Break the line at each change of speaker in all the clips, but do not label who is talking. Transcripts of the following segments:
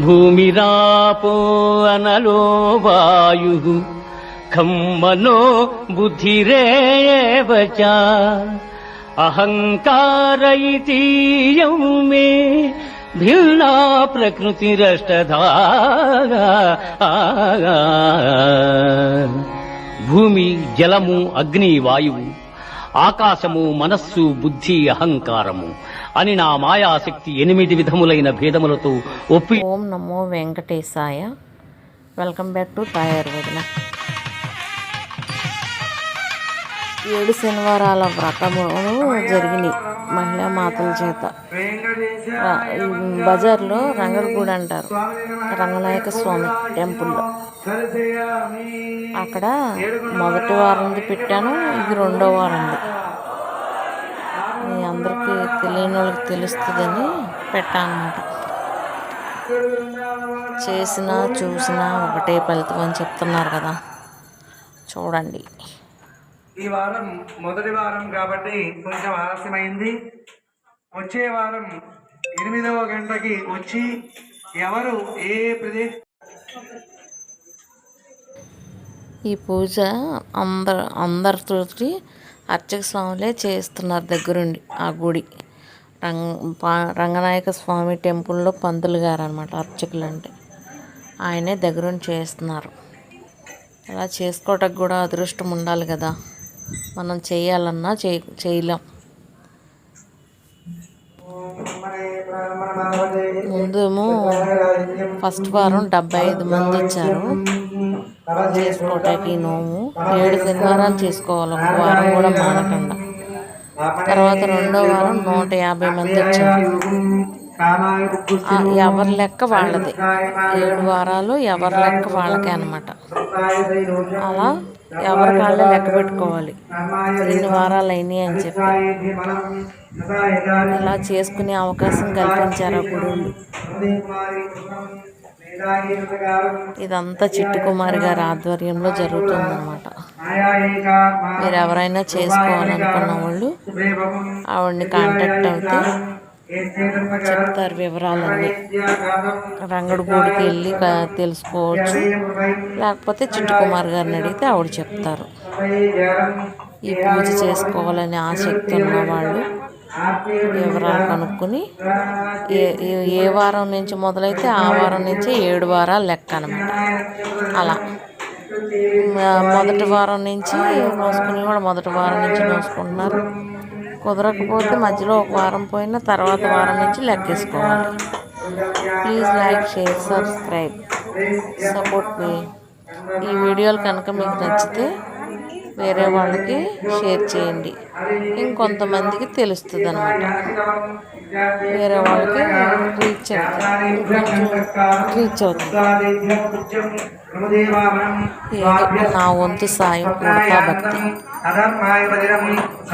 భూమిరాపో అనలో వాయు ఖమ్మనో బుద్ధిరేవ చ అహంకార ఇతీయం మే భిన్నా ప్రకృతిరష్టధా. భూమి, జలము, అగ్ని, వాయువు, ఆకాశము, మనస్సు, బుద్ధి, అహంకారము అని నా మాయాశక్తి 8 విధములైన భేదములతో ఒప్పి.
ఓం నమో వెంకటేశాయ. Welcome back to Tayaruvadina. 7 శనివారాల వ్రతములు జరిగినాయి మహిళా మాతల చేత. బజార్లో రంగడిగూడ అంటారు, రంగనాయక స్వామి టెంపుల్లో. అక్కడ మొదటి వారంది పెట్టాను, ఇది 2వ వారంది. మీ అందరికీ తెలియని వాళ్ళకి తెలుస్తుందని పెట్టాను అన్నమాట. చేసినా చూసినా ఒకటే ఫలితం అని చెప్తున్నారు కదా, చూడండి.
ఈ వారం మొదటి వారం కాబట్టి కొంచెం ఆలస్యమైంది. వచ్చే వారం 8వ గంటకి వచ్చి ఎవరు ఏ ప్రదేశం.
ఈ పూజ అందరితోటి అర్చక స్వాములే చేస్తున్నారు దగ్గరుండి. ఆ గుడి రంగనాయక స్వామి టెంపుల్లో పంతులు గారు అనమాట అర్చకులు అంటే. ఆయనే దగ్గరుండి చేస్తున్నారు. అలా చేసుకోవటానికి కూడా అదృష్టం ఉండాలి కదా, మనం చేయాలన్నా చేయలేం. ముందేమో ఫస్ట్ వారం 75 మంది వచ్చారు చేసుకోవటానికి నోము. 7 శనివారాలు చేసుకోవాలి, ఒక వారం కూడా మానకుండా. తర్వాత 2వ వారం 150 మంది వచ్చారు. ఎవరి లెక్క వాళ్ళది. 7 వారాలు ఎవరి లెక్క వాళ్ళకే అనమాట. అలా ఎవరి కాళ్ళే లెక్క పెట్టుకోవాలి, ఎన్ని వారాలు అయినాయి అని చెప్పి. ఇలా చేసుకునే అవకాశం కల్పించారు ఆ గురువులు. ఇదంతా చిట్టి కుమారి గారి ఆధ్వర్యంలో జరుగుతుందన్నమాట. మీరు ఎవరైనా చేసుకోవాలనుకున్న వాళ్ళు ఆవిడని కాంటాక్ట్ అవుతే చెప్తారు వివరాలన్నీ. రంగడిగూడికి వెళ్ళి తెలుసుకోవచ్చు, లేకపోతే చిట్టి కుమార్ గారిని అడిగితే ఆవిడ చెప్తారు. ఈ పూజ చేసుకోవాలని ఆసక్తి ఉన్న వాళ్ళు వివరాలు కనుక్కొని ఏ వారం నుంచి మొదలైతే ఆ వారం నుంచి 7 వారాలు లెక్క అనమాట. అలా మొదటి వారం నుంచి నోసుకుని కూడా మొదటి వారం నుంచి నోసుకుంటున్నారు. కుదరకపోతే మధ్యలో ఒక వారం పోయిన తర్వాత వారం నుంచి లెక్కేసుకోవాలి. Please like, share, subscribe, support మీ. ఈ వీడియోలు కనుక మీకు నచ్చితే వేరే వాళ్ళకి షేర్ చేయండి, ఇంకొంతమందికి తెలుస్తుంది అన్నమాట. వేరే వాళ్ళకి రీచ్ అవుతుంది. నా వంతు సాయం ఉడతా భక్తి.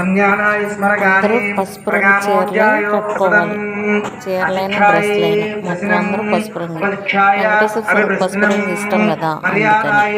అందరూ పసుపు రంగు చీరలే కట్టుకోవాలి, చీరలైన డ్రెస్లైనా మొత్తం అందరూ పసుపు రంగు. వెంకటేశ్వర స్వామి పసుపు రంగు ఇష్టం కదా, అందుకని.